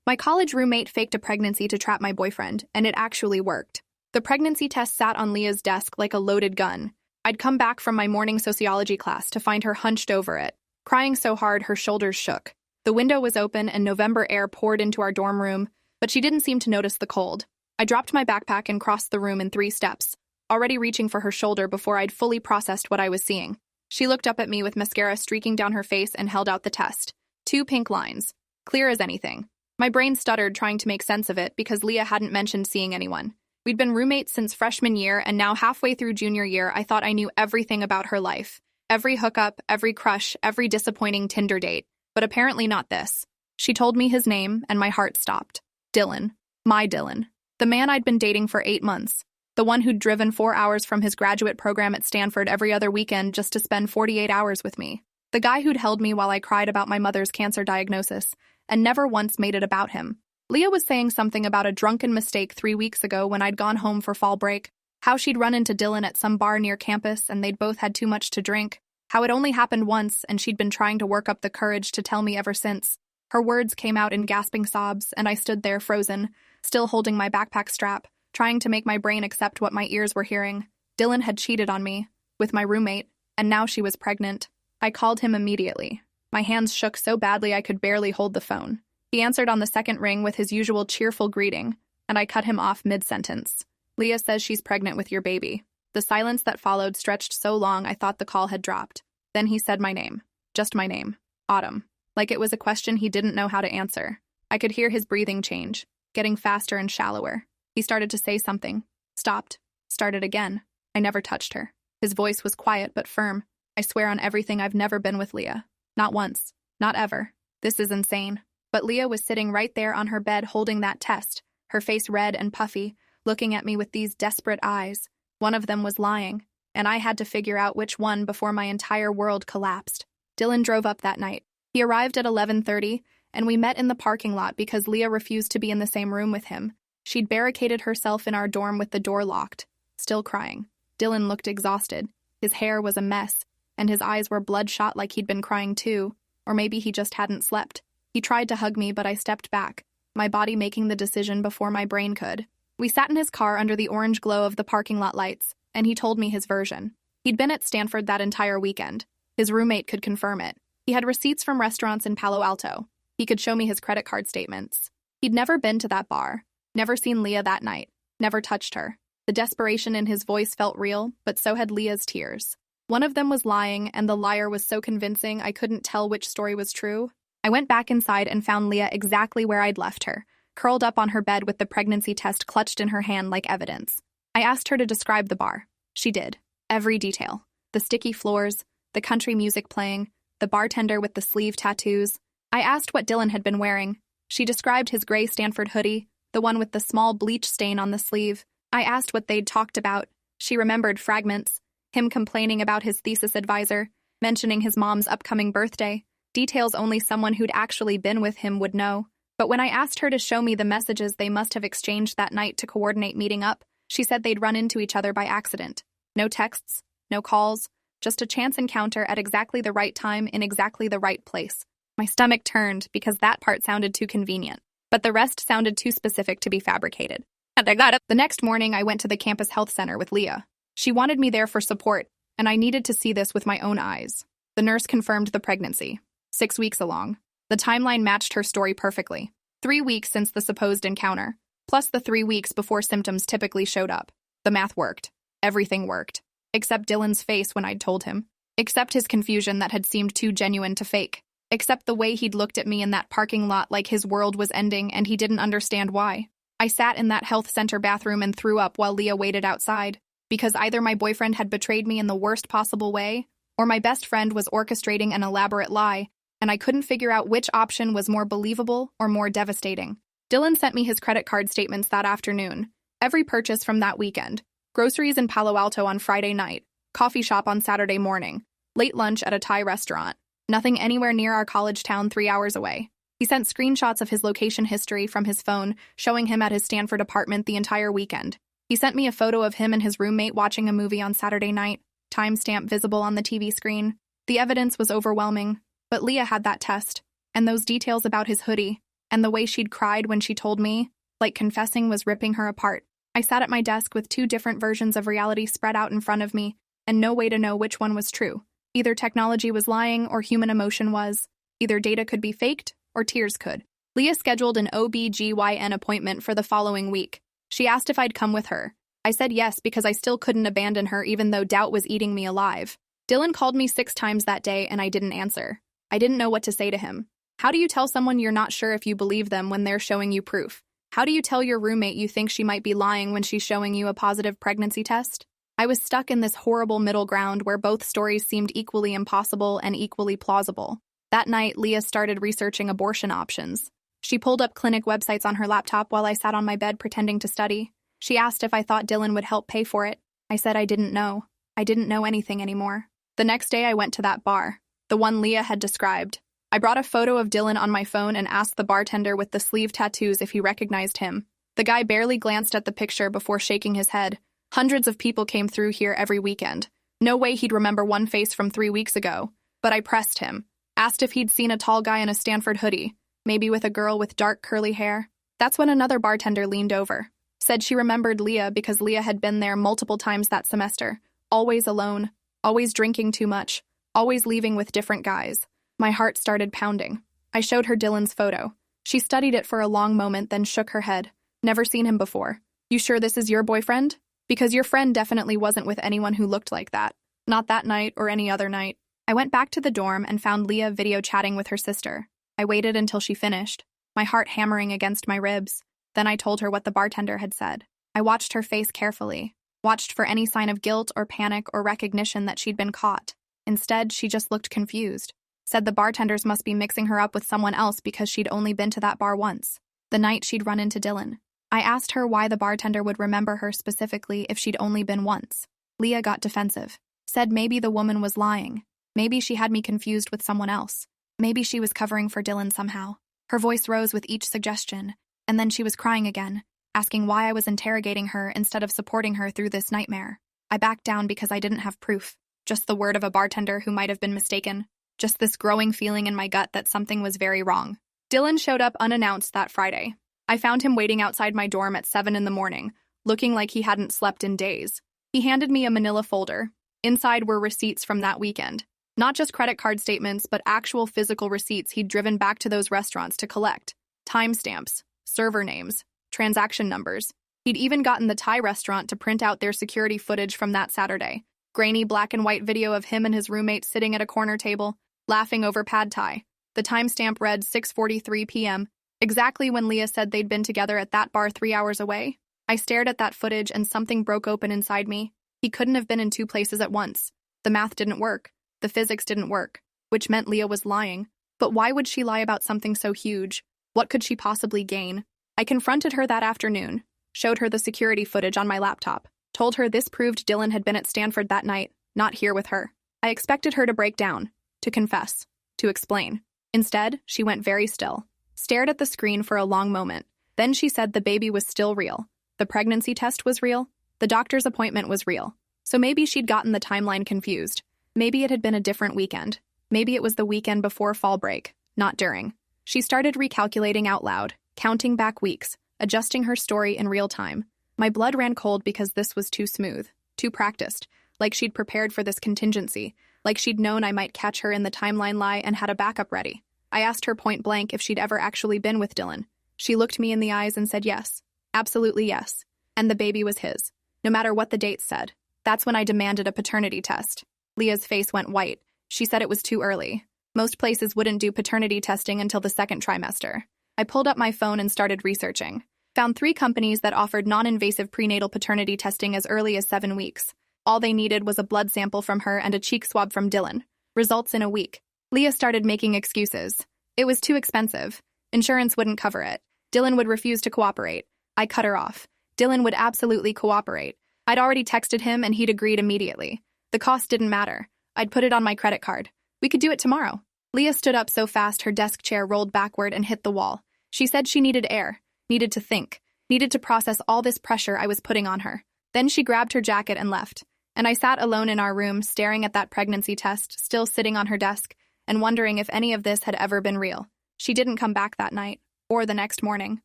My college roommate faked a pregnancy to trap my boyfriend, and it actually worked. The pregnancy test sat on Leah's desk like a loaded gun. I'd come back from my morning sociology class to find her hunched over it, crying so hard her shoulders shook. The window was open and November air poured into our dorm room, but she didn't seem to notice the cold. I dropped my backpack and crossed the room in 3 steps, already reaching for her shoulder before I'd fully processed what I was seeing. She looked up at me with mascara streaking down her face and held out the test. 2 pink lines. Clear as anything. My brain stuttered trying to make sense of it because Leah hadn't mentioned seeing anyone. We'd been roommates since freshman year, and now halfway through junior year, I thought I knew everything about her life. Every hookup, every crush, every disappointing Tinder date. But apparently not this. She told me his name, and my heart stopped. Dylan. My Dylan. The man I'd been dating for 8 months. The one who'd driven 4 hours from his graduate program at Stanford every other weekend just to spend 48 hours with me. The guy who'd held me while I cried about my mother's cancer diagnosis, and never once made it about him. Leah was saying something about a drunken mistake 3 weeks ago when I'd gone home for fall break, how she'd run into Dylan at some bar near campus and they'd both had too much to drink, how it only happened once and she'd been trying to work up the courage to tell me ever since. Her words came out in gasping sobs, and I stood there frozen, still holding my backpack strap, trying to make my brain accept what my ears were hearing. Dylan had cheated on me, with my roommate, and now she was pregnant. I called him immediately. My hands shook so badly I could barely hold the phone. He answered on the second ring with his usual cheerful greeting, and I cut him off mid-sentence. Leah says she's pregnant with your baby. The silence that followed stretched so long I thought the call had dropped. Then he said my name. Just my name. Autumn. Like it was a question he didn't know how to answer. I could hear his breathing change, getting faster and shallower. He started to say something. Stopped. Started again. I never touched her. His voice was quiet but firm. I swear on everything I've never been with Leah. Not once. Not ever. This is insane. But Leah was sitting right there on her bed holding that test, her face red and puffy, looking at me with these desperate eyes. One of them was lying, and I had to figure out which one before my entire world collapsed. Dylan drove up that night. He arrived at 11:30, and we met in the parking lot because Leah refused to be in the same room with him. She'd barricaded herself in our dorm with the door locked, still crying. Dylan looked exhausted. His hair was a mess, and his eyes were bloodshot like he'd been crying too, or maybe he just hadn't slept. He tried to hug me, but I stepped back, my body making the decision before my brain could. We sat in his car under the orange glow of the parking lot lights, and he told me his version. He'd been at Stanford that entire weekend. His roommate could confirm it. He had receipts from restaurants in Palo Alto. He could show me his credit card statements. He'd never been to that bar, never seen Leah that night, never touched her. The desperation in his voice felt real, but so had Leah's tears. One of them was lying, and the liar was so convincing I couldn't tell which story was true. I went back inside and found Leah exactly where I'd left her, curled up on her bed with the pregnancy test clutched in her hand like evidence. I asked her to describe the bar. She did. Every detail. The sticky floors, the country music playing, the bartender with the sleeve tattoos. I asked what Dylan had been wearing. She described his gray Stanford hoodie, the one with the small bleach stain on the sleeve. I asked what they'd talked about. She remembered fragments. Him complaining about his thesis advisor, mentioning his mom's upcoming birthday. Details only someone who'd actually been with him would know. But when I asked her to show me the messages they must have exchanged that night to coordinate meeting up, she said they'd run into each other by accident. No texts, no calls, just a chance encounter at exactly the right time in exactly the right place. My stomach turned because that part sounded too convenient, but the rest sounded too specific to be fabricated. And I got up. The next morning, I went to the campus health center with Leah. She wanted me there for support, and I needed to see this with my own eyes. The nurse confirmed the pregnancy. 6 weeks along. The timeline matched her story perfectly. 3 weeks since the supposed encounter, plus the 3 weeks before symptoms typically showed up. The math worked. Everything worked. Except Dylan's face when I'd told him. Except his confusion that had seemed too genuine to fake. Except the way he'd looked at me in that parking lot like his world was ending and he didn't understand why. I sat in that health center bathroom and threw up while Leah waited outside. Because either my boyfriend had betrayed me in the worst possible way, or my best friend was orchestrating an elaborate lie, and I couldn't figure out which option was more believable or more devastating. Dylan sent me his credit card statements that afternoon. Every purchase from that weekend. Groceries in Palo Alto on Friday night. Coffee shop on Saturday morning. Late lunch at a Thai restaurant. Nothing anywhere near our college town 3 hours away. He sent screenshots of his location history from his phone, showing him at his Stanford apartment the entire weekend. He sent me a photo of him and his roommate watching a movie on Saturday night, timestamp visible on the TV screen. The evidence was overwhelming, but Leah had that test, and those details about his hoodie. And the way she'd cried when she told me, like confessing was ripping her apart. I sat at my desk with two different versions of reality spread out in front of me, and no way to know which one was true. Either technology was lying or human emotion was. Either data could be faked or tears could. Leah scheduled an OB/GYN appointment for the following week. She asked if I'd come with her. I said yes because I still couldn't abandon her even though doubt was eating me alive. Dylan called me 6 times that day and I didn't answer. I didn't know what to say to him. How do you tell someone you're not sure if you believe them when they're showing you proof? How do you tell your roommate you think she might be lying when she's showing you a positive pregnancy test? I was stuck in this horrible middle ground where both stories seemed equally impossible and equally plausible. That night, Leah started researching abortion options. She pulled up clinic websites on her laptop while I sat on my bed pretending to study. She asked if I thought Dylan would help pay for it. I said I didn't know. I didn't know anything anymore. The next day I went to that bar, the one Leah had described. I brought a photo of Dylan on my phone and asked the bartender with the sleeve tattoos if he recognized him. The guy barely glanced at the picture before shaking his head. Hundreds of people came through here every weekend. No way he'd remember one face from 3 weeks ago. But I pressed him. Asked if he'd seen a tall guy in a Stanford hoodie, maybe with a girl with dark curly hair. That's when another bartender leaned over. Said she remembered Leah because Leah had been there multiple times that semester. Always alone. Always drinking too much. Always leaving with different guys. My heart started pounding. I showed her Dylan's photo. She studied it for a long moment, then shook her head. Never seen him before. You sure this is your boyfriend? Because your friend definitely wasn't with anyone who looked like that. Not that night or any other night. I went back to the dorm and found Leah video chatting with her sister. I waited until she finished, my heart hammering against my ribs. Then I told her what the bartender had said. I watched her face carefully, watched for any sign of guilt or panic or recognition that she'd been caught. Instead, she just looked confused. Said the bartenders must be mixing her up with someone else because she'd only been to that bar once, the night she'd run into Dylan. I asked her why the bartender would remember her specifically if she'd only been once. Leah got defensive. Said maybe the woman was lying. Maybe she had me confused with someone else. Maybe she was covering for Dylan somehow. Her voice rose with each suggestion, and then she was crying again, asking why I was interrogating her instead of supporting her through this nightmare. I backed down because I didn't have proof, just the word of a bartender who might have been mistaken, just this growing feeling in my gut that something was very wrong. Dylan showed up unannounced that Friday. I found him waiting outside my dorm at 7 in the morning, looking like he hadn't slept in days. He handed me a manila folder. Inside were receipts from that weekend. Not just credit card statements, but actual physical receipts he'd driven back to those restaurants to collect. Timestamps, server names, transaction numbers. He'd even gotten the Thai restaurant to print out their security footage from that Saturday. Grainy black and white video of him and his roommate sitting at a corner table, laughing over pad thai. The timestamp read 6:43 p.m., exactly when Leah said they'd been together at that bar 3 hours away. I stared at that footage and something broke open inside me. He couldn't have been in 2 places at once. The math didn't work. The physics didn't work, which meant Leah was lying. But why would she lie about something so huge? What could she possibly gain? I confronted her that afternoon, showed her the security footage on my laptop, told her this proved Dylan had been at Stanford that night, not here with her. I expected her to break down, to confess, to explain. Instead, she went very still, stared at the screen for a long moment. Then she said the baby was still real. The pregnancy test was real. The doctor's appointment was real. So maybe she'd gotten the timeline confused. Maybe it had been a different weekend. Maybe it was the weekend before fall break, not during. She started recalculating out loud, counting back weeks, adjusting her story in real time. My blood ran cold because this was too smooth, too practiced, like she'd prepared for this contingency, like she'd known I might catch her in the timeline lie and had a backup ready. I asked her point blank if she'd ever actually been with Dylan. She looked me in the eyes and said yes, absolutely yes. And the baby was his, no matter what the dates said. That's when I demanded a paternity test. Leah's face went white. She said it was too early. Most places wouldn't do paternity testing until the 2nd trimester. I pulled up my phone and started researching. Found 3 companies that offered non-invasive prenatal paternity testing as early as 7 weeks. All they needed was a blood sample from her and a cheek swab from Dylan. Results in a week. Leah started making excuses. It was too expensive. Insurance wouldn't cover it. Dylan would refuse to cooperate. I cut her off. Dylan would absolutely cooperate. I'd already texted him and he'd agreed immediately. The cost didn't matter. I'd put it on my credit card. We could do it tomorrow. Leah stood up so fast her desk chair rolled backward and hit the wall. She said she needed air, needed to think, needed to process all this pressure I was putting on her. Then she grabbed her jacket and left. And I sat alone in our room, staring at that pregnancy test, still sitting on her desk, and wondering if any of this had ever been real. She didn't come back that night. or the next morning.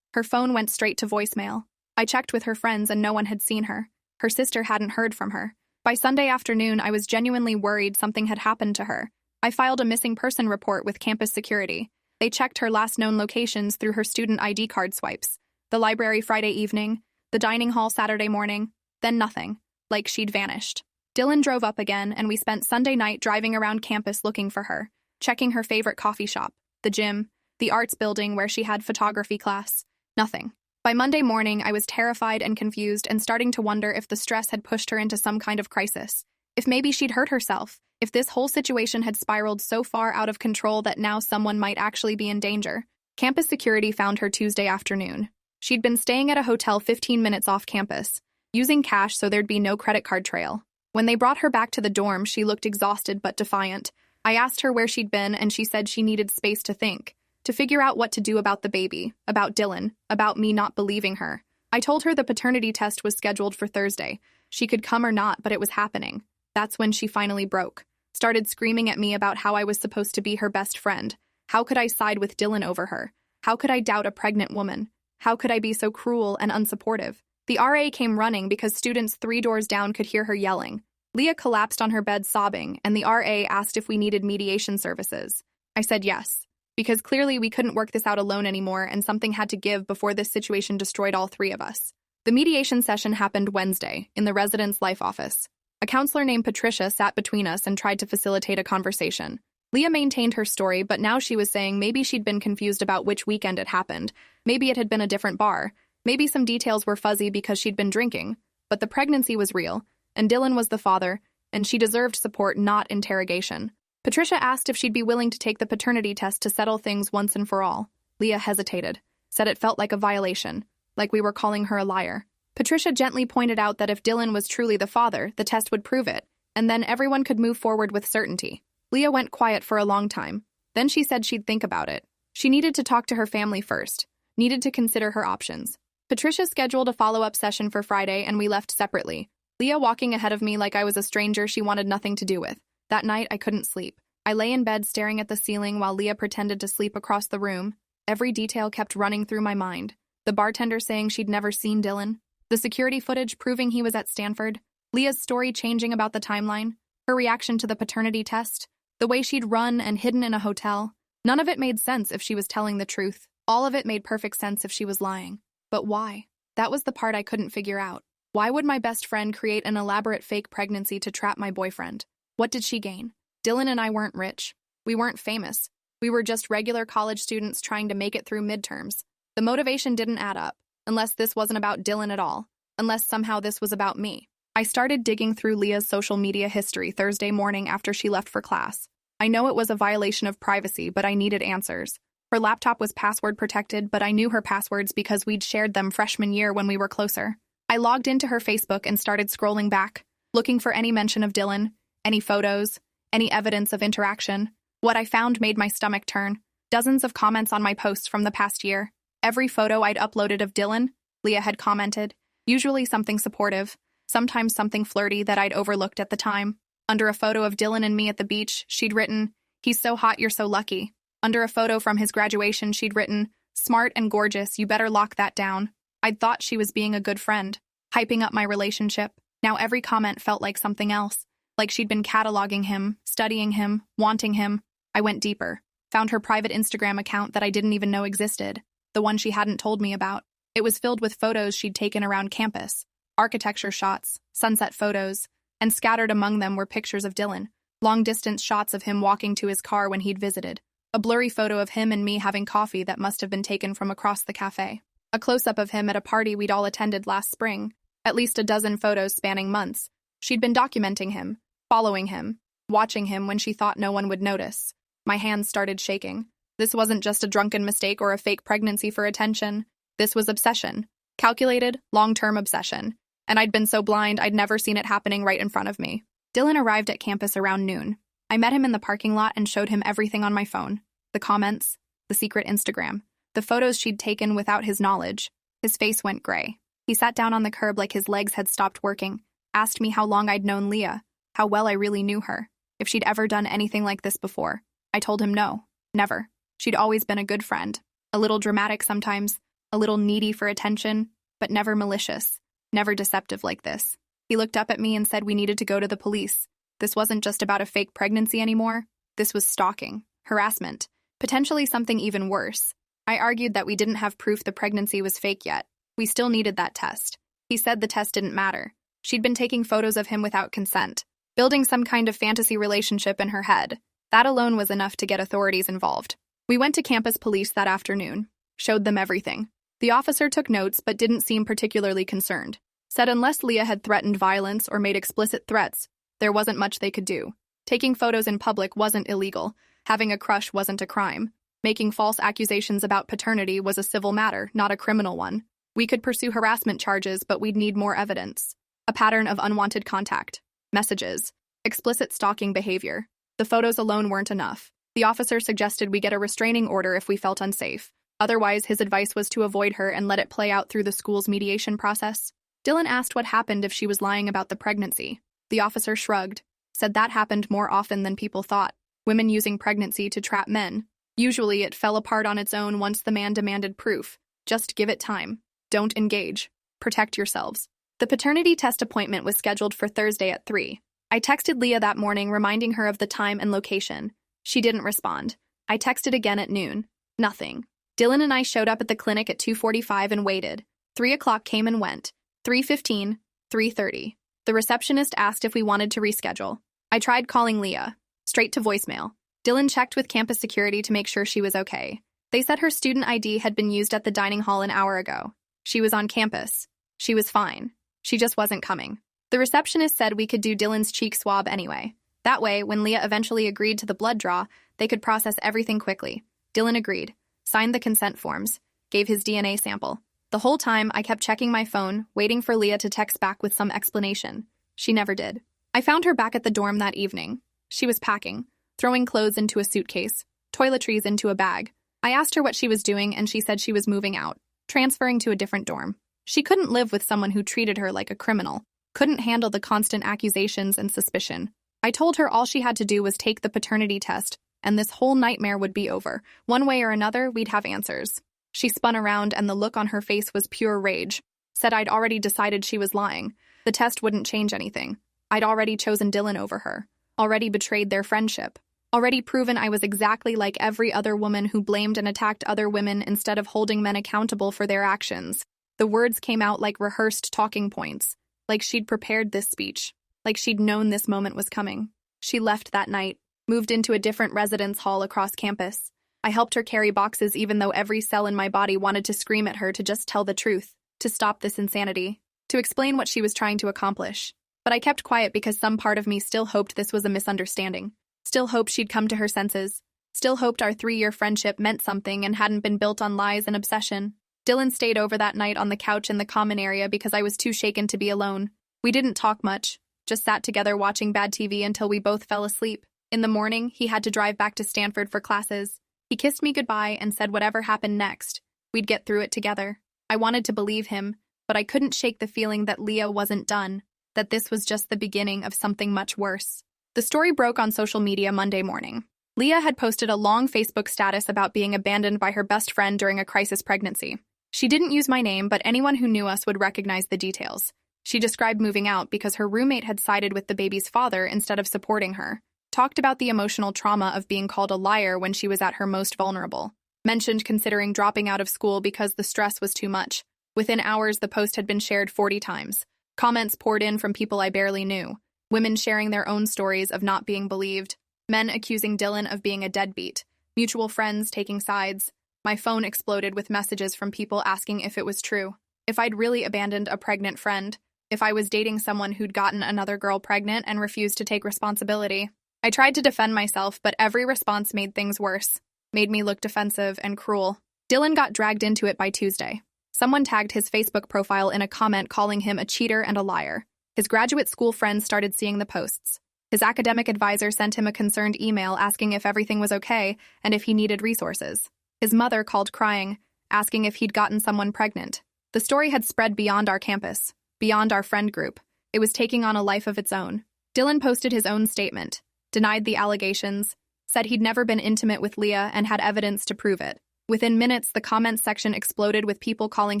Her phone went straight to voicemail. I checked with her friends and no one had seen her. Her sister hadn't heard from her. By Sunday afternoon, I was genuinely worried something had happened to her. I filed a missing person report with campus security. They checked her last known locations through her student ID card swipes. The library Friday evening, the dining hall Saturday morning, then nothing, like she'd vanished. Dylan drove up again, and we spent Sunday night driving around campus looking for her, checking her favorite coffee shop, the gym, the arts building where she had photography class. Nothing. By Monday morning, I was terrified and confused and starting to wonder if the stress had pushed her into some kind of crisis. If maybe she'd hurt herself. If this whole situation had spiraled so far out of control that now someone might actually be in danger. Campus security found her Tuesday afternoon. She'd been staying at a hotel 15 minutes off campus, using cash so there'd be no credit card trail. When they brought her back to the dorm, she looked exhausted but defiant. I asked her where she'd been, and she said she needed space to think, to figure out what to do about the baby, about Dylan, about me not believing her. I told her the paternity test was scheduled for Thursday. She could come or not, but it was happening. That's when she finally broke. Started screaming at me about how I was supposed to be her best friend. How could I side with Dylan over her? How could I doubt a pregnant woman? How could I be so cruel and unsupportive? The RA came running because students 3 doors down could hear her yelling. Leah collapsed on her bed sobbing, and the RA asked if we needed mediation services. I said yes, because clearly we couldn't work this out alone anymore and something had to give before this situation destroyed all 3 of us. The mediation session happened Wednesday in the residence life office. A counselor named Patricia sat between us and tried to facilitate a conversation. Leah maintained her story, but now she was saying maybe she'd been confused about which weekend it happened. Maybe it had been a different bar. Maybe some details were fuzzy because she'd been drinking. But the pregnancy was real, and Dylan was the father, and she deserved support, not interrogation. Patricia asked if she'd be willing to take the paternity test to settle things once and for all. Leah hesitated, said it felt like a violation, like we were calling her a liar. Patricia gently pointed out that if Dylan was truly the father, the test would prove it, and then everyone could move forward with certainty. Leah went quiet for a long time. Then she said she'd think about it. She needed to talk to her family first, needed to consider her options. Patricia scheduled a follow-up session for Friday, and we left separately. Leah walking ahead of me like I was a stranger she wanted nothing to do with. That night, I couldn't sleep. I lay in bed staring at the ceiling while Leah pretended to sleep across the room. Every detail kept running through my mind. The bartender saying she'd never seen Dylan. The security footage proving he was at Stanford. Leah's story changing about the timeline. Her reaction to the paternity test. The way she'd run and hidden in a hotel. None of it made sense if she was telling the truth. All of it made perfect sense if she was lying. But why? That was the part I couldn't figure out. Why would my best friend create an elaborate fake pregnancy to trap my boyfriend? What did she gain? Dylan and I weren't rich. We weren't famous. We were just regular college students trying to make it through midterms. The motivation didn't add up. Unless this wasn't about Dylan at all. Unless somehow this was about me. I started digging through Leah's social media history Thursday morning after she left for class. I know it was a violation of privacy, but I needed answers. Her laptop was password protected, but I knew her passwords because we'd shared them freshman year when we were closer. I logged into her Facebook and started scrolling back, looking for any mention of Dylan, any photos, any evidence of interaction. What I found made my stomach turn. Dozens of comments on my posts from the past year. Every photo I'd uploaded of Dylan, Leah had commented, usually something supportive, sometimes something flirty that I'd overlooked at the time. Under a photo of Dylan and me at the beach, she'd written, "He's so hot, you're so lucky." Under a photo from his graduation, she'd written, "Smart and gorgeous, you better lock that down." I'd thought she was being a good friend, hyping up my relationship. Now every comment felt like something else, like she'd been cataloging him, studying him, wanting him. I went deeper, found her private Instagram account that I didn't even know existed, the one she hadn't told me about. It was filled with photos she'd taken around campus, architecture shots, sunset photos, and scattered among them were pictures of Dylan, long-distance shots of him walking to his car when he'd visited, a blurry photo of him and me having coffee that must have been taken from across the cafe, a close-up of him at a party we'd all attended last spring, at least a dozen photos spanning months. She'd been documenting him, following him, watching him when she thought no one would notice. My hands started shaking. This wasn't just a drunken mistake or a fake pregnancy for attention. This was obsession. Calculated, long-term obsession. And I'd been so blind I'd never seen it happening right in front of me. Dylan arrived at campus around noon. I met him in the parking lot and showed him everything on my phone. The comments, the secret Instagram, the photos she'd taken without his knowledge. His face went gray. He sat down on the curb like his legs had stopped working, asked me how long I'd known Leah, how well I really knew her, if she'd ever done anything like this before. I told him no, never. She'd always been a good friend. A little dramatic sometimes, a little needy for attention, but never malicious, never deceptive like this. He looked up at me and said we needed to go to the police. This wasn't just about a fake pregnancy anymore. This was stalking, harassment, potentially something even worse. I argued that we didn't have proof the pregnancy was fake yet. We still needed that test. He said the test didn't matter. She'd been taking photos of him without consent, building some kind of fantasy relationship in her head. That alone was enough to get authorities involved. We went to campus police that afternoon, showed them everything. The officer took notes but didn't seem particularly concerned. Said unless Leah had threatened violence or made explicit threats, there wasn't much they could do. Taking photos in public wasn't illegal. Having a crush wasn't a crime. Making false accusations about paternity was a civil matter, not a criminal one. We could pursue harassment charges, but we'd need more evidence. A pattern of unwanted contact, messages, explicit stalking behavior. The photos alone weren't enough. The officer suggested we get a restraining order if we felt unsafe. Otherwise, his advice was to avoid her and let it play out through the school's mediation process. Dylan asked what happened if she was lying about the pregnancy. The officer shrugged, said that happened more often than people thought. Women using pregnancy to trap men. Usually it fell apart on its own once the man demanded proof. Just give it time. Don't engage. Protect yourselves. The paternity test appointment was scheduled for Thursday at 3. I texted Leah that morning reminding her of the time and location. She didn't respond. I texted again at noon. Nothing. Dylan and I showed up at the clinic at 2:45 and waited. 3 o'clock came and went. 3:15, 3:30. The receptionist asked if we wanted to reschedule. I tried calling Leah. Straight to voicemail. Dylan checked with campus security to make sure she was okay. They said her student ID had been used at the dining hall an hour ago. She was on campus. She was fine. She just wasn't coming. The receptionist said we could do Dylan's cheek swab anyway. That way, when Leah eventually agreed to the blood draw, they could process everything quickly. Dylan agreed, signed the consent forms, gave his DNA sample. The whole time, I kept checking my phone, waiting for Leah to text back with some explanation. She never did. I found her back at the dorm that evening. She was packing, throwing clothes into a suitcase, toiletries into a bag. I asked her what she was doing, and she said she was moving out, transferring to a different dorm. She couldn't live with someone who treated her like a criminal, couldn't handle the constant accusations and suspicion. I told her all she had to do was take the paternity test, and this whole nightmare would be over. One way or another, we'd have answers. She spun around, and the look on her face was pure rage. Said I'd already decided she was lying. The test wouldn't change anything. I'd already chosen Dylan over her. Already betrayed their friendship. Already proven I was exactly like every other woman who blamed and attacked other women instead of holding men accountable for their actions. The words came out like rehearsed talking points, like she'd prepared this speech, like she'd known this moment was coming. She left that night, moved into a different residence hall across campus. I helped her carry boxes even though every cell in my body wanted to scream at her to just tell the truth, to stop this insanity, to explain what she was trying to accomplish. But I kept quiet because some part of me still hoped this was a misunderstanding. Still hoped she'd come to her senses. Still hoped our 3-year friendship meant something and hadn't been built on lies and obsession. Dylan stayed over that night on the couch in the common area because I was too shaken to be alone. We didn't talk much, just sat together watching bad TV until we both fell asleep. In the morning, he had to drive back to Stanford for classes. He kissed me goodbye and said whatever happened next, we'd get through it together. I wanted to believe him, but I couldn't shake the feeling that Leah wasn't done, that this was just the beginning of something much worse. The story broke on social media Monday morning. Leah had posted a long Facebook status about being abandoned by her best friend during a crisis pregnancy. She didn't use my name, but anyone who knew us would recognize the details. She described moving out because her roommate had sided with the baby's father instead of supporting her. Talked about the emotional trauma of being called a liar when she was at her most vulnerable. Mentioned considering dropping out of school because the stress was too much. Within hours, the post had been shared 40 times. Comments poured in from people I barely knew. Women sharing their own stories of not being believed. Men accusing Dylan of being a deadbeat. Mutual friends taking sides. My phone exploded with messages from people asking if it was true. If I'd really abandoned a pregnant friend. If I was dating someone who'd gotten another girl pregnant and refused to take responsibility. I tried to defend myself, but every response made things worse. Made me look defensive and cruel. Dylan got dragged into it by Tuesday. Someone tagged his Facebook profile in a comment calling him a cheater and a liar. His graduate school friends started seeing the posts. His academic advisor sent him a concerned email asking if everything was okay and if he needed resources. His mother called crying, asking if he'd gotten someone pregnant. The story had spread beyond our campus, beyond our friend group. It was taking on a life of its own. Dylan posted his own statement, denied the allegations, said he'd never been intimate with Leah and had evidence to prove it. Within minutes, the comments section exploded with people calling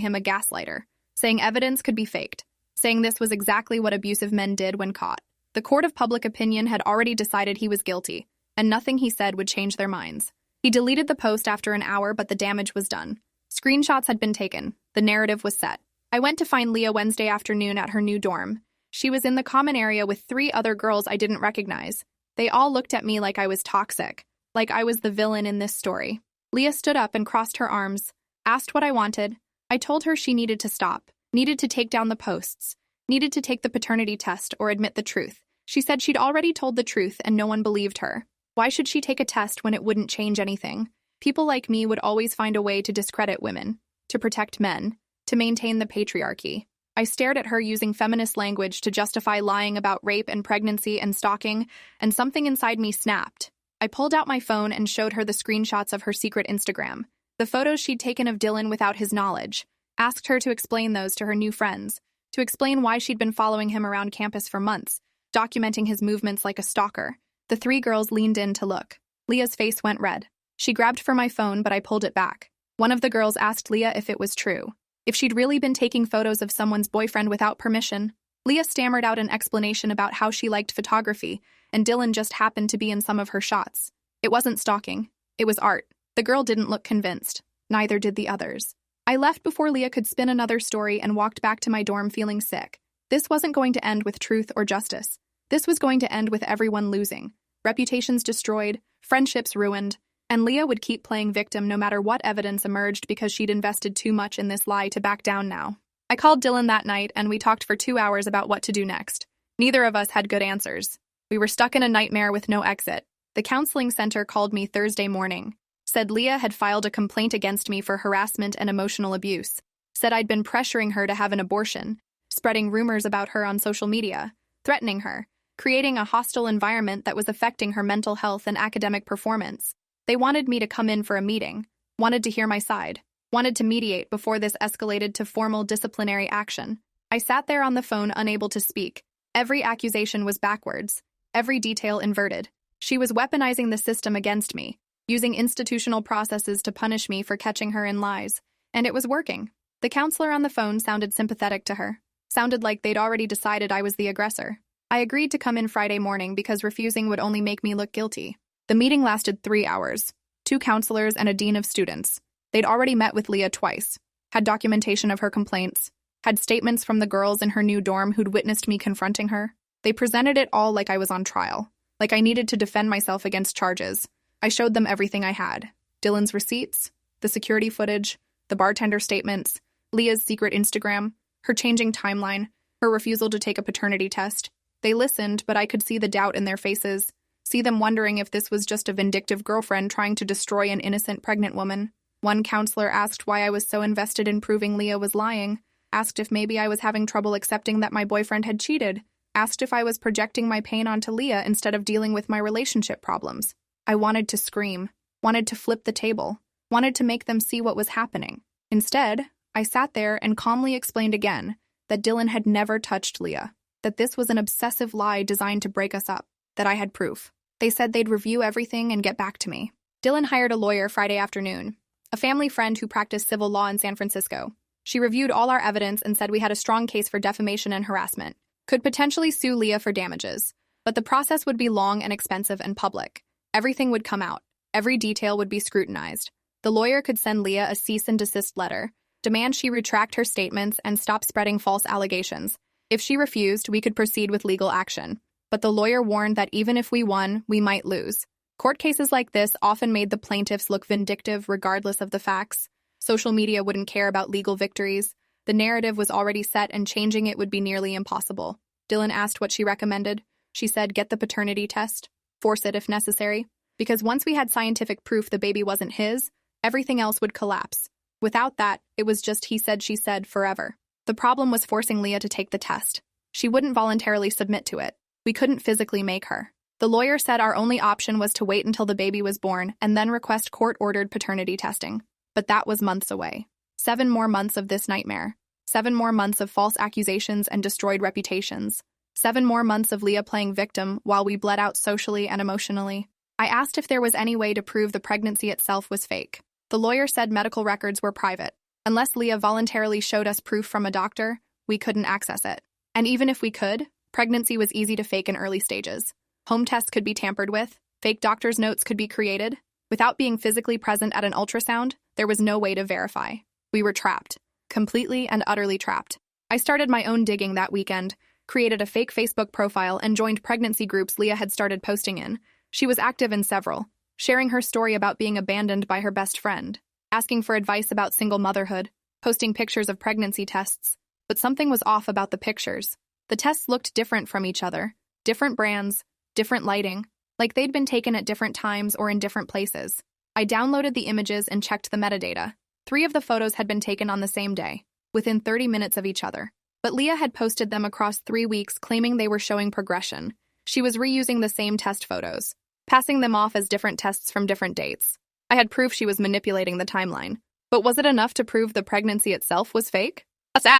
him a gaslighter, saying evidence could be faked, saying this was exactly what abusive men did when caught. The court of public opinion had already decided he was guilty, and nothing he said would change their minds. He deleted the post after an hour, but the damage was done. Screenshots had been taken. The narrative was set. I went to find Leah Wednesday afternoon at her new dorm. She was in the common area with 3 other girls I didn't recognize. They all looked at me like I was toxic, like I was the villain in this story. Leah stood up and crossed her arms, asked what I wanted. I told her she needed to stop, needed to take down the posts, needed to take the paternity test or admit the truth. She said she'd already told the truth and no one believed her. Why should she take a test when it wouldn't change anything? People like me would always find a way to discredit women, to protect men, to maintain the patriarchy. I stared at her using feminist language to justify lying about rape and pregnancy and stalking, and something inside me snapped. I pulled out my phone and showed her the screenshots of her secret Instagram, the photos she'd taken of Dylan without his knowledge, asked her to explain those to her new friends, to explain why she'd been following him around campus for months, documenting his movements like a stalker. The 3 girls leaned in to look. Leah's face went red. She grabbed for my phone, but I pulled it back. One of the girls asked Leah if it was true, if she'd really been taking photos of someone's boyfriend without permission. Leah stammered out an explanation about how she liked photography, and Dylan just happened to be in some of her shots. It wasn't stalking. It was art. The girl didn't look convinced. Neither did the others. I left before Leah could spin another story and walked back to my dorm feeling sick. This wasn't going to end with truth or justice. This was going to end with everyone losing, reputations destroyed, friendships ruined, and Leah would keep playing victim no matter what evidence emerged because she'd invested too much in this lie to back down now. I called Dylan that night and we talked for 2 hours about what to do next. Neither of us had good answers. We were stuck in a nightmare with no exit. The counseling center called me Thursday morning, said Leah had filed a complaint against me for harassment and emotional abuse, said I'd been pressuring her to have an abortion, spreading rumors about her on social media, threatening her, creating a hostile environment that was affecting her mental health and academic performance. They wanted me to come in for a meeting, wanted to hear my side, wanted to mediate before this escalated to formal disciplinary action. I sat there on the phone unable to speak. Every accusation was backwards, every detail inverted. She was weaponizing the system against me, using institutional processes to punish me for catching her in lies. And it was working. The counselor on the phone sounded sympathetic to her, sounded like they'd already decided I was the aggressor. I agreed to come in Friday morning because refusing would only make me look guilty. The meeting lasted 3 hours. 2 counselors and a dean of students. They'd already met with Leah twice, had documentation of her complaints, had statements from the girls in her new dorm who'd witnessed me confronting her. They presented it all like I was on trial, like I needed to defend myself against charges. I showed them everything I had. Dylan's receipts, the security footage, the bartender statements, Leah's secret Instagram, her changing timeline, her refusal to take a paternity test. They listened, but I could see the doubt in their faces, see them wondering if this was just a vindictive girlfriend trying to destroy an innocent pregnant woman. One counselor asked why I was so invested in proving Leah was lying, asked if maybe I was having trouble accepting that my boyfriend had cheated, asked if I was projecting my pain onto Leah instead of dealing with my relationship problems. I wanted to scream, wanted to flip the table, wanted to make them see what was happening. Instead, I sat there and calmly explained again that Dylan had never touched Leah, that this was an obsessive lie designed to break us up, that I had proof. They said they'd review everything and get back to me. Dylan hired a lawyer Friday afternoon, a family friend who practiced civil law in San Francisco. She reviewed all our evidence and said we had a strong case for defamation and harassment, could potentially sue Leah for damages, but the process would be long and expensive and public. Everything would come out. Every detail would be scrutinized. The lawyer could send Leah a cease and desist letter, demand she retract her statements and stop spreading false allegations. If she refused, we could proceed with legal action. But the lawyer warned that even if we won, we might lose. Court cases like this often made the plaintiffs look vindictive regardless of the facts. Social media wouldn't care about legal victories. The narrative was already set and changing it would be nearly impossible. Dylan asked what she recommended. She said, get the paternity test. Force it if necessary. Because once we had scientific proof the baby wasn't his, everything else would collapse. Without that, it was just he said, she said forever. The problem was forcing Leah to take the test. She wouldn't voluntarily submit to it. We couldn't physically make her. The lawyer said our only option was to wait until the baby was born and then request court-ordered paternity testing. But that was months away. 7 more months of this nightmare. 7 more months of false accusations and destroyed reputations. 7 more months of Leah playing victim while we bled out socially and emotionally. I asked if there was any way to prove the pregnancy itself was fake. The lawyer said medical records were private. Unless Leah voluntarily showed us proof from a doctor, we couldn't access it. And even if we could, pregnancy was easy to fake in early stages. Home tests could be tampered with, fake doctor's notes could be created. Without being physically present at an ultrasound, there was no way to verify. We were trapped. Completely and utterly trapped. I started my own digging that weekend, created a fake Facebook profile, and joined pregnancy groups Leah had started posting in. She was active in several, sharing her story about being abandoned by her best friend, asking for advice about single motherhood, posting pictures of pregnancy tests. But something was off about the pictures. The tests looked different from each other, different brands, different lighting, like they'd been taken at different times or in different places. I downloaded the images and checked the metadata. 3 of the photos had been taken on the same day, within 30 minutes of each other. But Leah had posted them across 3 weeks, claiming they were showing progression. She was reusing the same test photos, passing them off as different tests from different dates. I had proof she was manipulating the timeline. But was it enough to prove the pregnancy itself was fake?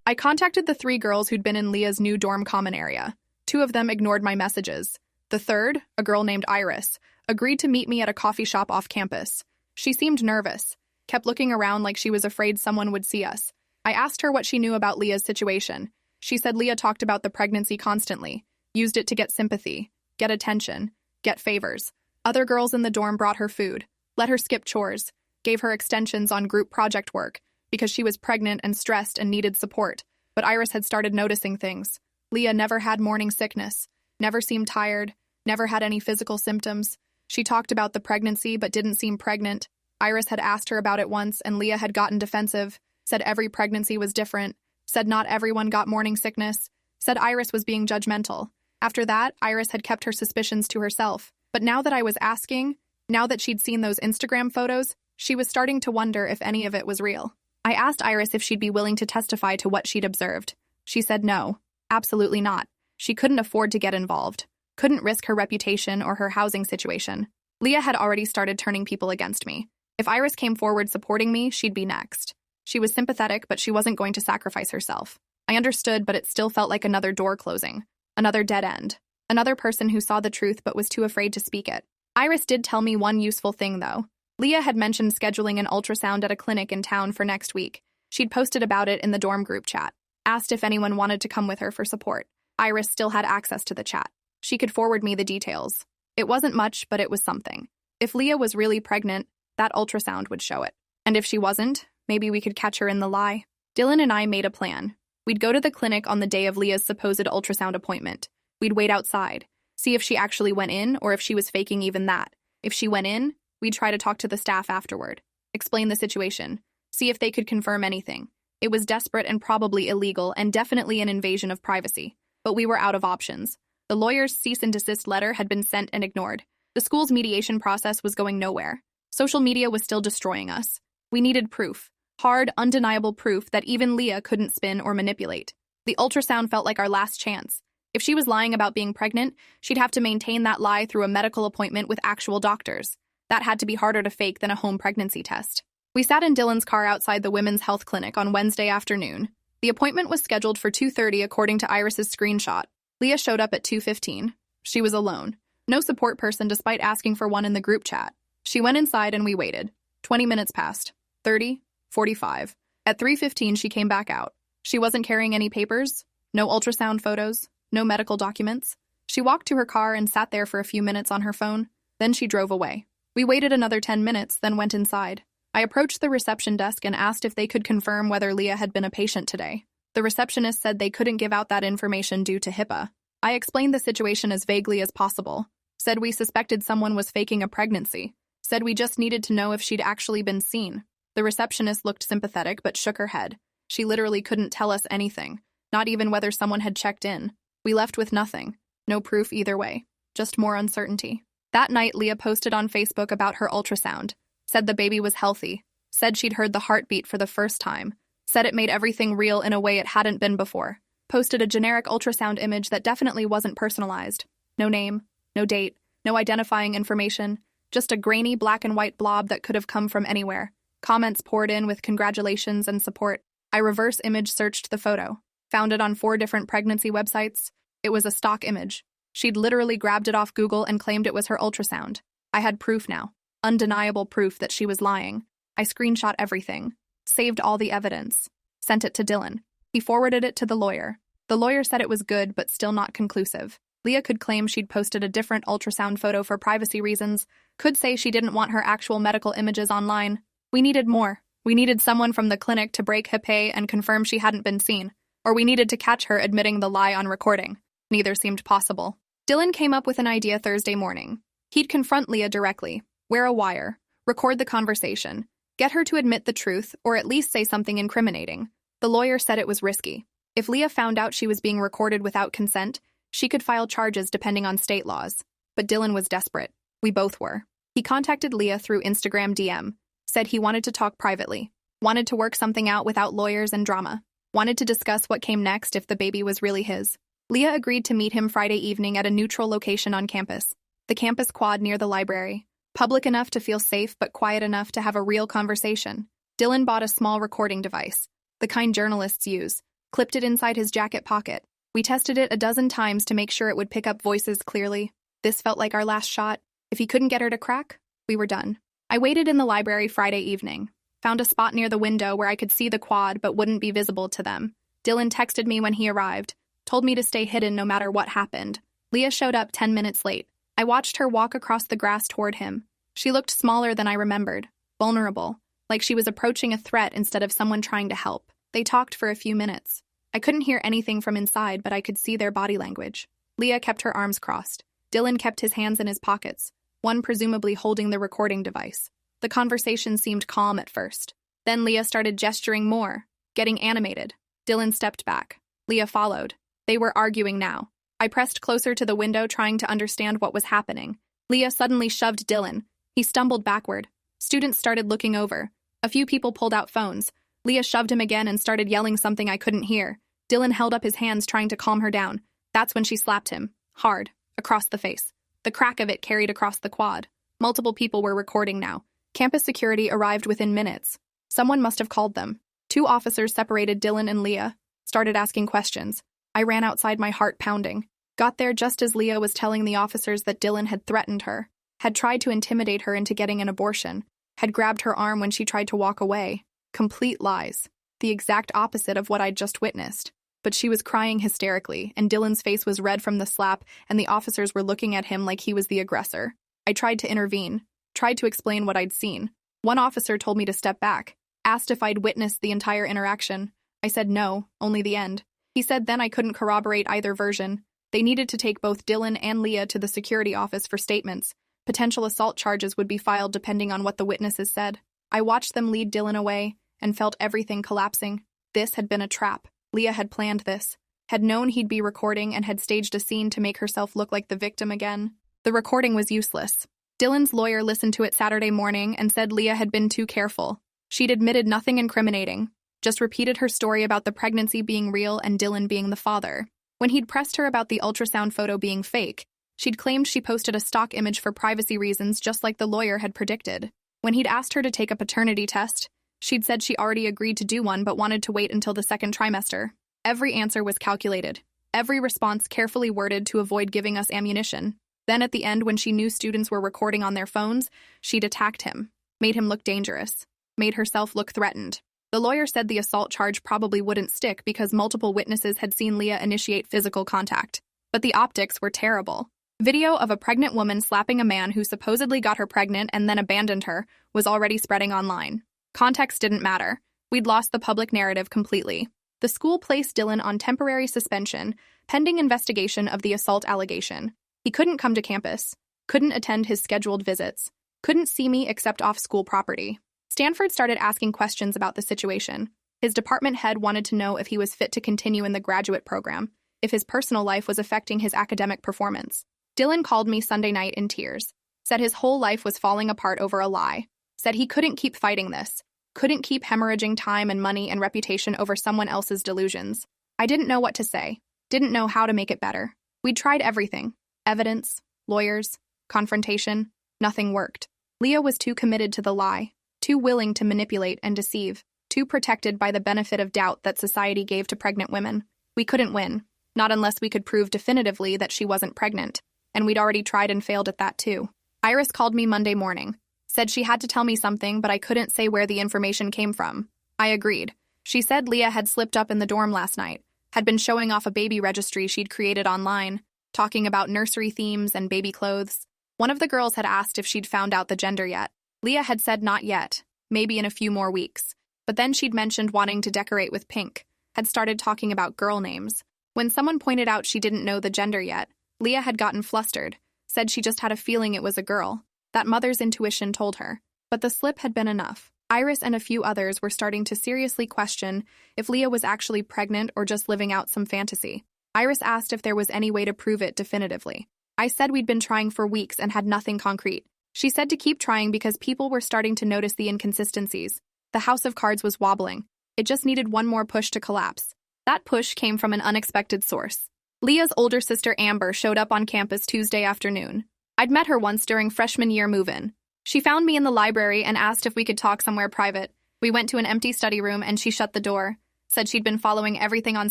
I contacted the 3 girls who'd been in Leah's new dorm common area. 2 of them ignored my messages. The third, a girl named Iris, agreed to meet me at a coffee shop off campus. She seemed nervous, kept looking around like she was afraid someone would see us. I asked her what she knew about Leah's situation. She said Leah talked about the pregnancy constantly, used it to get sympathy, get attention, get favors. Other girls in the dorm brought her food, let her skip chores, gave her extensions on group project work because she was pregnant and stressed and needed support. But Iris had started noticing things. Leah never had morning sickness, never seemed tired, never had any physical symptoms. She talked about the pregnancy but didn't seem pregnant. Iris had asked her about it once and Leah had gotten defensive, said every pregnancy was different, said not everyone got morning sickness, said Iris was being judgmental. After that, Iris had kept her suspicions to herself. But now that I was asking, now that she'd seen those Instagram photos, she was starting to wonder if any of it was real. I asked Iris if she'd be willing to testify to what she'd observed. She said no, absolutely not. She couldn't afford to get involved, couldn't risk her reputation or her housing situation. Leah had already started turning people against me. If Iris came forward supporting me, she'd be next. She was sympathetic, but she wasn't going to sacrifice herself. I understood, but it still felt like another door closing, another dead end, another person who saw the truth but was too afraid to speak it. Iris did tell me one useful thing, though. Leah had mentioned scheduling an ultrasound at a clinic in town for next week. She'd posted about it in the dorm group chat, asked if anyone wanted to come with her for support. Iris still had access to the chat. She could forward me the details. It wasn't much, but it was something. If Leah was really pregnant, that ultrasound would show it. And if she wasn't, maybe we could catch her in the lie. Dylan and I made a plan. We'd go to the clinic on the day of Leah's supposed ultrasound appointment. We'd wait outside, see if she actually went in or if she was faking even that. If she went in, we'd try to talk to the staff afterward, explain the situation, see if they could confirm anything. It was desperate and probably illegal and definitely an invasion of privacy. But we were out of options. The lawyer's cease and desist letter had been sent and ignored. The school's mediation process was going nowhere. Social media was still destroying us. We needed proof. Hard, undeniable proof that even Leah couldn't spin or manipulate. The ultrasound felt like our last chance. If she was lying about being pregnant, she'd have to maintain that lie through a medical appointment with actual doctors. That had to be harder to fake than a home pregnancy test. We sat in Dylan's car outside the women's health clinic on Wednesday afternoon. The appointment was scheduled for 2:30 according to Iris's screenshot. Leah showed up at 2:15. She was alone. No support person despite asking for one in the group chat. She went inside and we waited. 20 minutes passed. 30, 45. At 3:15 she came back out. She wasn't carrying any papers, no ultrasound photos, no medical documents. She walked to her car and sat there for a few minutes on her phone. Then she drove away. We waited another 10 minutes, then went inside. I approached the reception desk and asked if they could confirm whether Leah had been a patient today. The receptionist said they couldn't give out that information due to HIPAA. I explained the situation as vaguely as possible. Said we suspected someone was faking a pregnancy. Said we just needed to know if she'd actually been seen. The receptionist looked sympathetic but shook her head. She literally couldn't tell us anything, not even whether someone had checked in. We left with nothing. No proof either way. Just more uncertainty. That night, Leah posted on Facebook about her ultrasound. Said the baby was healthy. Said she'd heard the heartbeat for the first time. Said it made everything real in a way it hadn't been before. Posted a generic ultrasound image that definitely wasn't personalized. No name, no date, no identifying information. Just a grainy black and white blob that could have come from anywhere. Comments poured in with congratulations and support. I reverse image searched the photo. Found it on 4 different pregnancy websites. It was a stock image. She'd literally grabbed it off Google and claimed it was her ultrasound. I had proof now. Undeniable proof that she was lying. I screenshot everything, saved all the evidence, sent it to Dylan. He forwarded it to the lawyer. The lawyer said it was good but still not conclusive. Leah could claim she'd posted a different ultrasound photo for privacy reasons, could say she didn't want her actual medical images online. We needed more. We needed someone from the clinic to break HIPAA and confirm she hadn't been seen, or we needed to catch her admitting the lie on recording. Neither seemed possible. Dylan came up with an idea Thursday morning. He'd confront Leah directly, wear a wire, record the conversation, get her to admit the truth or at least say something incriminating. The lawyer said it was risky. If Leah found out she was being recorded without consent, she could file charges depending on state laws. But Dylan was desperate. We both were. He contacted Leah through Instagram DM, said he wanted to talk privately, wanted to work something out without lawyers and drama, wanted to discuss what came next if the baby was really his. Leah agreed to meet him Friday evening at a neutral location on campus, the campus quad near the library, public enough to feel safe but quiet enough to have a real conversation. Dylan bought a small recording device, the kind journalists use, clipped it inside his jacket pocket. We tested it a dozen times to make sure it would pick up voices clearly. This felt like our last shot. If he couldn't get her to crack, we were done. I waited in the library Friday evening, found a spot near the window where I could see the quad but wouldn't be visible to them. Dylan texted me when he arrived, told me to stay hidden no matter what happened. Leah showed up 10 minutes late. I watched her walk across the grass toward him. She looked smaller than I remembered, vulnerable, like she was approaching a threat instead of someone trying to help. They talked for a few minutes. I couldn't hear anything from inside, but I could see their body language. Leah kept her arms crossed. Dylan kept his hands in his pockets, one presumably holding the recording device. The conversation seemed calm at first. Then Leah started gesturing more, getting animated. Dylan stepped back. Leah followed. They were arguing now. I pressed closer to the window trying to understand what was happening. Leah suddenly shoved Dylan. He stumbled backward. Students started looking over. A few people pulled out phones. Leah shoved him again and started yelling something I couldn't hear. Dylan held up his hands trying to calm her down. That's when she slapped him, hard, across the face. The crack of it carried across the quad. Multiple people were recording now. Campus security arrived within minutes. Someone must have called them. 2 officers separated Dylan and Leah, started asking questions. I ran outside, my heart pounding. Got there just as Leah was telling the officers that Dylan had threatened her, had tried to intimidate her into getting an abortion, had grabbed her arm when she tried to walk away. Complete lies. The exact opposite of what I'd just witnessed. But she was crying hysterically, and Dylan's face was red from the slap, and the officers were looking at him like he was the aggressor. I tried to intervene, tried to explain what I'd seen. One officer told me to step back, asked if I'd witnessed the entire interaction. I said no, only the end. He said then I couldn't corroborate either version. They needed to take both Dylan and Leah to the security office for statements. Potential assault charges would be filed depending on what the witnesses said. I watched them lead Dylan away and felt everything collapsing. This had been a trap. Leah had planned this, had known he'd be recording and had staged a scene to make herself look like the victim again. The recording was useless. Dylan's lawyer listened to it Saturday morning and said Leah had been too careful. She'd admitted nothing incriminating, just repeated her story about the pregnancy being real and Dylan being the father. When he'd pressed her about the ultrasound photo being fake, she'd claimed she posted a stock image for privacy reasons just like the lawyer had predicted. When he'd asked her to take a paternity test, she'd said she already agreed to do one but wanted to wait until the second trimester. Every answer was calculated, every response carefully worded to avoid giving us ammunition. Then at the end, when she knew students were recording on their phones, she'd attacked him, made him look dangerous, made herself look threatened. The lawyer said the assault charge probably wouldn't stick because multiple witnesses had seen Leah initiate physical contact. But the optics were terrible. Video of a pregnant woman slapping a man who supposedly got her pregnant and then abandoned her was already spreading online. Context didn't matter. We'd lost the public narrative completely. The school placed Dylan on temporary suspension, pending investigation of the assault allegation. He couldn't come to campus, couldn't attend his scheduled visits, couldn't see me except off school property. Stanford started asking questions about the situation. His department head wanted to know if he was fit to continue in the graduate program, if his personal life was affecting his academic performance. Dylan called me Sunday night in tears, said his whole life was falling apart over a lie, said he couldn't keep fighting this, couldn't keep hemorrhaging time and money and reputation over someone else's delusions. I didn't know what to say, didn't know how to make it better. We'd tried everything. Evidence, lawyers, confrontation, nothing worked. Leah was too committed to the lie, too willing to manipulate and deceive, too protected by the benefit of doubt that society gave to pregnant women. We couldn't win, not unless we could prove definitively that she wasn't pregnant, and we'd already tried and failed at that too. Iris called me Monday morning, Said she had to tell me something, but I couldn't say where the information came from. I agreed. She said Leah had slipped up in the dorm last night, had been showing off a baby registry she'd created online, talking about nursery themes and baby clothes. One of the girls had asked if she'd found out the gender yet. Leah had said not yet, maybe in a few more weeks. But then she'd mentioned wanting to decorate with pink, had started talking about girl names. When someone pointed out she didn't know the gender yet, Leah had gotten flustered, said she just had a feeling it was a girl. That mother's intuition told her. But the slip had been enough. Iris and a few others were starting to seriously question if Leah was actually pregnant or just living out some fantasy. Iris asked if there was any way to prove it definitively. I said we'd been trying for weeks and had nothing concrete. She said to keep trying because people were starting to notice the inconsistencies. The house of cards was wobbling. It just needed one more push to collapse. That push came from an unexpected source. Leah's older sister Amber showed up on campus Tuesday afternoon. I'd met her once during freshman year move-in. She found me in the library and asked if we could talk somewhere private. We went to an empty study room and she shut the door, said she'd been following everything on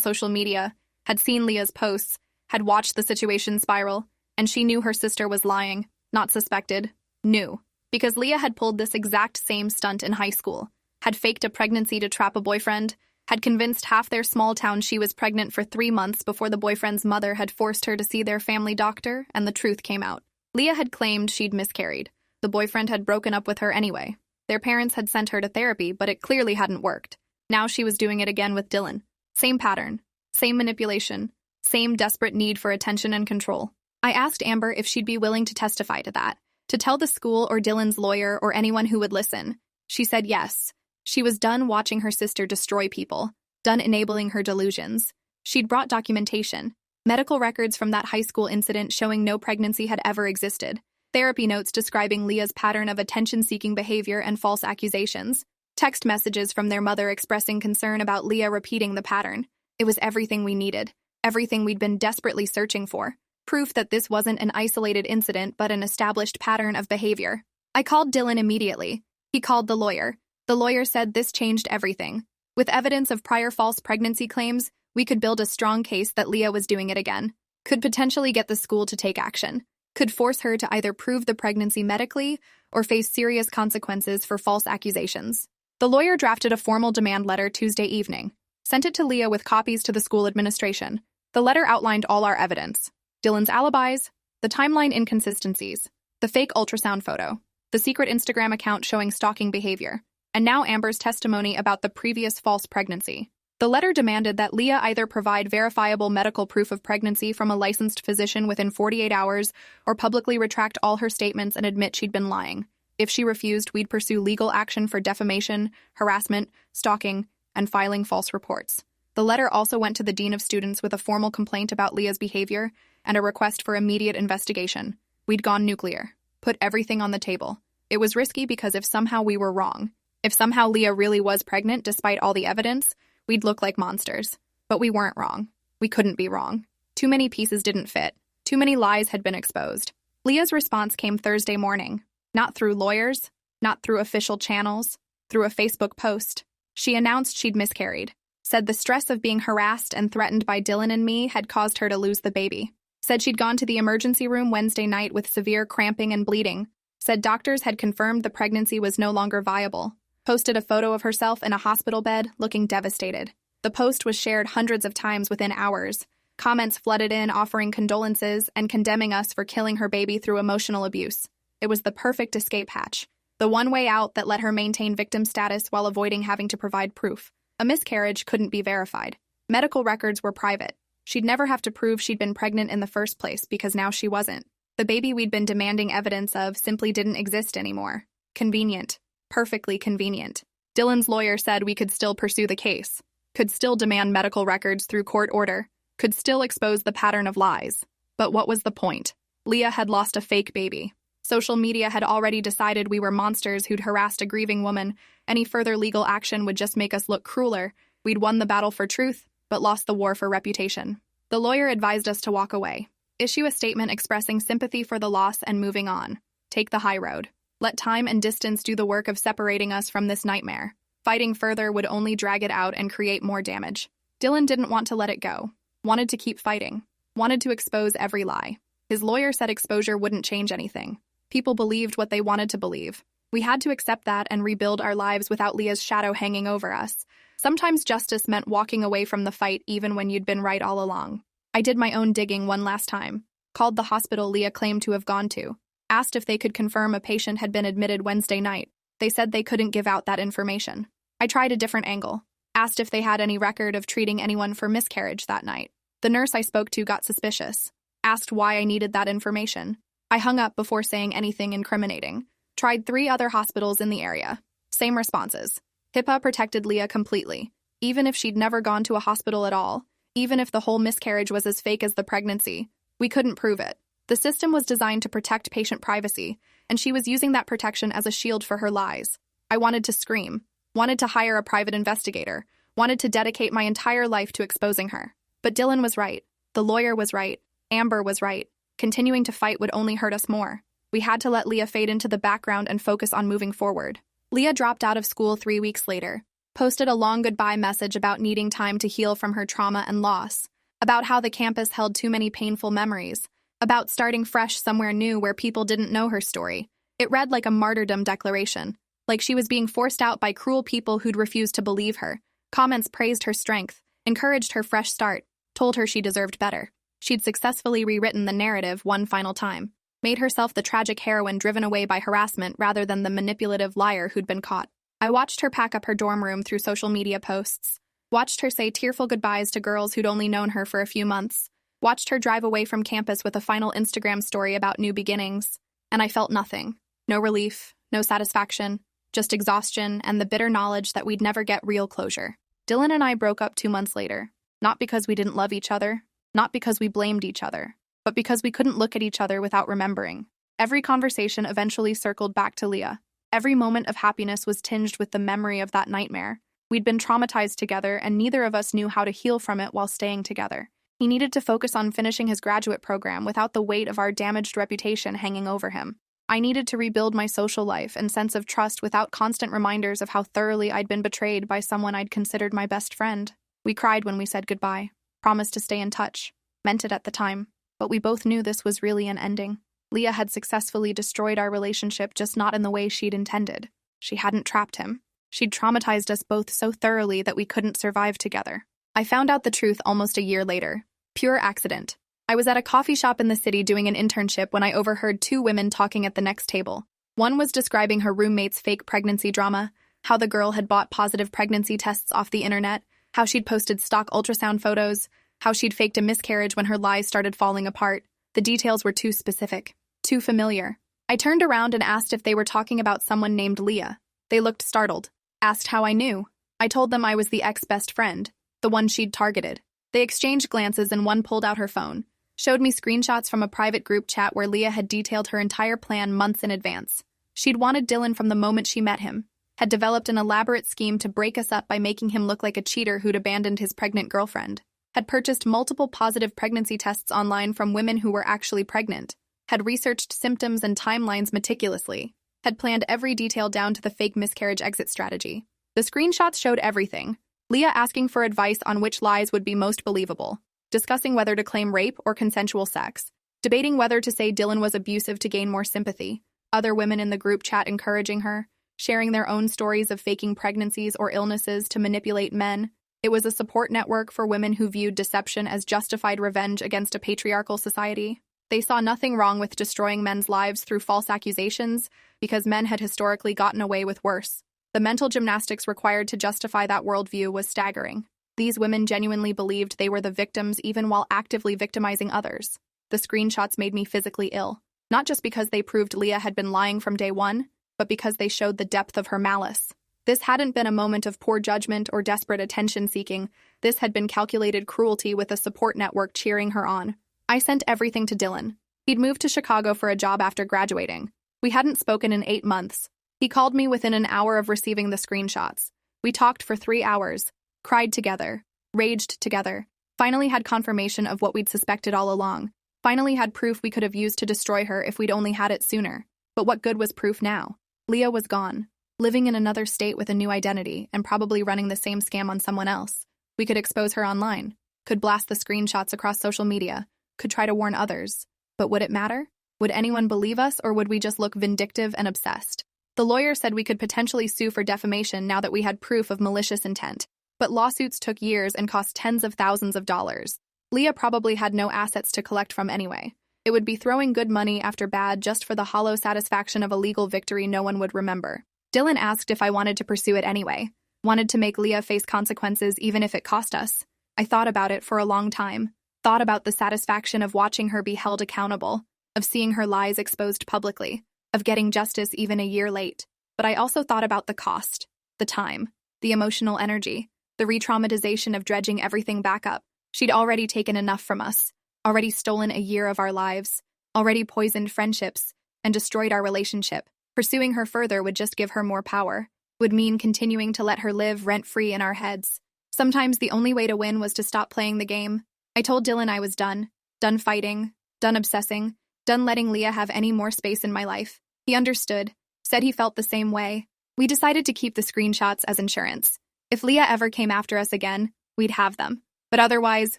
social media, had seen Leah's posts, had watched the situation spiral, and she knew her sister was lying, not suspected, knew. Because Leah had pulled this exact same stunt in high school, had faked a pregnancy to trap a boyfriend, had convinced half their small town she was pregnant for 3 months before the boyfriend's mother had forced her to see their family doctor, and the truth came out. Leah had claimed she'd miscarried. The boyfriend had broken up with her anyway. Their parents had sent her to therapy, but it clearly hadn't worked. Now she was doing it again with Dylan. Same pattern, same manipulation, same desperate need for attention and control. I asked Amber if she'd be willing to testify to that, to tell the school or Dylan's lawyer or anyone who would listen. She said yes. She was done watching her sister destroy people, done enabling her delusions. She'd brought documentation, medical records from that high school incident showing no pregnancy had ever existed, therapy notes describing Leah's pattern of attention-seeking behavior and false accusations, text messages from their mother expressing concern about Leah repeating the pattern. It was everything we needed, everything we'd been desperately searching for, proof that this wasn't an isolated incident but an established pattern of behavior. I called Dylan immediately. He called the lawyer. The lawyer said this changed everything. With evidence of prior false pregnancy claims, we could build a strong case that Leah was doing it again, could potentially get the school to take action, could force her to either prove the pregnancy medically or face serious consequences for false accusations. The lawyer drafted a formal demand letter Tuesday evening, sent it to Leah with copies to the school administration. The letter outlined all our evidence: Dylan's alibis, the timeline inconsistencies, the fake ultrasound photo, the secret Instagram account showing stalking behavior, and now Amber's testimony about the previous false pregnancy. The letter demanded that Leah either provide verifiable medical proof of pregnancy from a licensed physician within 48 hours or publicly retract all her statements and admit she'd been lying. If she refused, we'd pursue legal action for defamation, harassment, stalking, and filing false reports. The letter also went to the dean of students with a formal complaint about Leah's behavior and a request for immediate investigation. We'd gone nuclear, put everything on the table. It was risky because if somehow we were wrong, if somehow Leah really was pregnant despite all the evidence, we'd look like monsters. But we weren't wrong. We couldn't be wrong. Too many pieces didn't fit. Too many lies had been exposed. Leah's response came Thursday morning. Not through lawyers, not through official channels, through a Facebook post. She announced she'd miscarried. Said the stress of being harassed and threatened by Dylan and me had caused her to lose the baby. Said she'd gone to the emergency room Wednesday night with severe cramping and bleeding. Said doctors had confirmed the pregnancy was no longer viable. Posted a photo of herself in a hospital bed, looking devastated. The post was shared hundreds of times within hours. Comments flooded in offering condolences and condemning us for killing her baby through emotional abuse. It was the perfect escape hatch. The one way out that let her maintain victim status while avoiding having to provide proof. A miscarriage couldn't be verified. Medical records were private. She'd never have to prove she'd been pregnant in the first place because now she wasn't. The baby we'd been demanding evidence of simply didn't exist anymore. Convenient. Perfectly convenient. Dylan's lawyer said we could still pursue the case, could still demand medical records through court order, could still expose the pattern of lies. But what was the point? Leah had lost a fake baby. Social media had already decided we were monsters who'd harassed a grieving woman. Any further legal action would just make us look crueler. We'd won the battle for truth, but lost the war for reputation. The lawyer advised us to walk away. Issue a statement expressing sympathy for the loss and moving on. Take the high road. Let time and distance do the work of separating us from this nightmare. Fighting further would only drag it out and create more damage. Dylan didn't want to let it go. Wanted to keep fighting. Wanted to expose every lie. His lawyer said exposure wouldn't change anything. People believed what they wanted to believe. We had to accept that and rebuild our lives without Leah's shadow hanging over us. Sometimes justice meant walking away from the fight even when you'd been right all along. I did my own digging one last time. Called the hospital Leah claimed to have gone to. Asked if they could confirm a patient had been admitted Wednesday night. They said they couldn't give out that information. I tried a different angle. Asked if they had any record of treating anyone for miscarriage that night. The nurse I spoke to got suspicious. Asked why I needed that information. I hung up before saying anything incriminating. Tried 3 other hospitals in the area. Same responses. HIPAA protected Leah completely. Even if she'd never gone to a hospital at all, even if the whole miscarriage was as fake as the pregnancy, we couldn't prove it. The system was designed to protect patient privacy, and she was using that protection as a shield for her lies. I wanted to scream. Wanted to hire a private investigator. Wanted to dedicate my entire life to exposing her. But Dylan was right. The lawyer was right. Amber was right. Continuing to fight would only hurt us more. We had to let Leah fade into the background and focus on moving forward. Leah dropped out of school 3 weeks later, posted a long goodbye message about needing time to heal from her trauma and loss, about how the campus held too many painful memories, about starting fresh somewhere new where people didn't know her story. It read like a martyrdom declaration, like she was being forced out by cruel people who'd refused to believe her. Comments praised her strength, encouraged her fresh start, told her she deserved better. She'd successfully rewritten the narrative one final time. Made herself the tragic heroine driven away by harassment rather than the manipulative liar who'd been caught. I watched her pack up her dorm room through social media posts. Watched her say tearful goodbyes to girls who'd only known her for a few months. Watched her drive away from campus with a final Instagram story about new beginnings. And I felt nothing. No relief, no satisfaction, just exhaustion and the bitter knowledge that we'd never get real closure. Dylan and I broke up 2 months later. Not because we didn't love each other, not because we blamed each other, but because we couldn't look at each other without remembering. Every conversation eventually circled back to Leah. Every moment of happiness was tinged with the memory of that nightmare. We'd been traumatized together, and neither of us knew how to heal from it while staying together. He needed to focus on finishing his graduate program without the weight of our damaged reputation hanging over him. I needed to rebuild my social life and sense of trust without constant reminders of how thoroughly I'd been betrayed by someone I'd considered my best friend. We cried when we said goodbye, promised to stay in touch, meant it at the time. But we both knew this was really an ending. Leah had successfully destroyed our relationship, just not in the way she'd intended. She hadn't trapped him. She'd traumatized us both so thoroughly that we couldn't survive together. I found out the truth almost a year later. Pure accident. I was at a coffee shop in the city doing an internship when I overheard 2 women talking at the next table. One was describing her roommate's fake pregnancy drama, how the girl had bought positive pregnancy tests off the internet, how she'd posted stock ultrasound photos, how she'd faked a miscarriage when her lies started falling apart. The details were too specific, too familiar. I turned around and asked if they were talking about someone named Leah. They looked startled, asked how I knew. I told them I was the ex-best friend, the one she'd targeted. They exchanged glances and one pulled out her phone, showed me screenshots from a private group chat where Leah had detailed her entire plan months in advance. She'd wanted Dylan from the moment she met him, had developed an elaborate scheme to break us up by making him look like a cheater who'd abandoned his pregnant girlfriend, had purchased multiple positive pregnancy tests online from women who were actually pregnant, had researched symptoms and timelines meticulously, had planned every detail down to the fake miscarriage exit strategy. The screenshots showed everything. Leah asking for advice on which lies would be most believable, discussing whether to claim rape or consensual sex, debating whether to say Dylan was abusive to gain more sympathy, other women in the group chat encouraging her, sharing their own stories of faking pregnancies or illnesses to manipulate men. It was a support network for women who viewed deception as justified revenge against a patriarchal society. They saw nothing wrong with destroying men's lives through false accusations because men had historically gotten away with worse. The mental gymnastics required to justify that worldview was staggering. These women genuinely believed they were the victims even while actively victimizing others. The screenshots made me physically ill, not just because they proved Leah had been lying from day one, but because they showed the depth of her malice. This hadn't been a moment of poor judgment or desperate attention-seeking. This had been calculated cruelty with a support network cheering her on. I sent everything to Dylan. He'd moved to Chicago for a job after graduating. We hadn't spoken in 8 months. He called me within an hour of receiving the screenshots. We talked for 3 hours, cried together, raged together, finally had confirmation of what we'd suspected all along, finally had proof we could have used to destroy her if we'd only had it sooner. But what good was proof now? Leah was gone, living in another state with a new identity and probably running the same scam on someone else. We could expose her online, could blast the screenshots across social media, could try to warn others. But would it matter? Would anyone believe us, or would we just look vindictive and obsessed? The lawyer said we could potentially sue for defamation now that we had proof of malicious intent. But lawsuits took years and cost tens of thousands of dollars. Leah probably had no assets to collect from anyway. It would be throwing good money after bad just for the hollow satisfaction of a legal victory no one would remember. Dylan asked if I wanted to pursue it anyway. Wanted to make Leah face consequences even if it cost us. I thought about it for a long time. Thought about the satisfaction of watching her be held accountable, of seeing her lies exposed publicly, of getting justice even a year late. But I also thought about the cost, the time, the emotional energy, the re-traumatization of dredging everything back up. She'd already taken enough from us, already stolen a year of our lives, already poisoned friendships, and destroyed our relationship. Pursuing her further would just give her more power, would mean continuing to let her live rent-free in our heads. Sometimes the only way to win was to stop playing the game. I told Dylan I was done fighting, done obsessing, done letting Leah have any more space in my life. He understood, said he felt the same way. We decided to keep the screenshots as insurance. If Leah ever came after us again, we'd have them. But otherwise,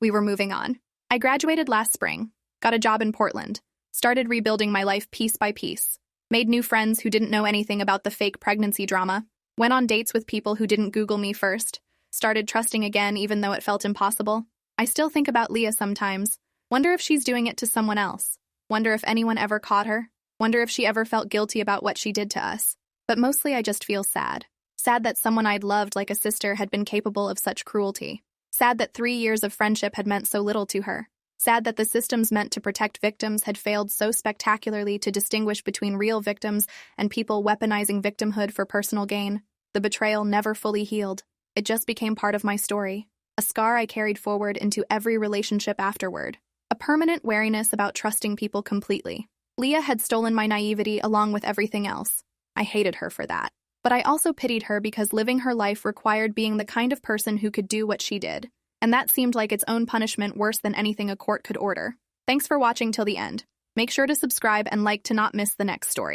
we were moving on. I graduated last spring, got a job in Portland, started rebuilding my life piece by piece, made new friends who didn't know anything about the fake pregnancy drama, went on dates with people who didn't Google me first, started trusting again even though it felt impossible. I still think about Leah sometimes. Wonder if she's doing it to someone else. Wonder if anyone ever caught her. Wonder if she ever felt guilty about what she did to us. But mostly I just feel sad. Sad that someone I'd loved like a sister had been capable of such cruelty. Sad that 3 years of friendship had meant so little to her. Sad that the systems meant to protect victims had failed so spectacularly to distinguish between real victims and people weaponizing victimhood for personal gain. The betrayal never fully healed. It just became part of my story. A scar I carried forward into every relationship afterward. A permanent wariness about trusting people completely. Leah had stolen my naivety along with everything else. I hated her for that. But I also pitied her because living her life required being the kind of person who could do what she did. And that seemed like its own punishment worse than anything a court could order. Thanks for watching till the end. Make sure to subscribe and like to not miss the next story.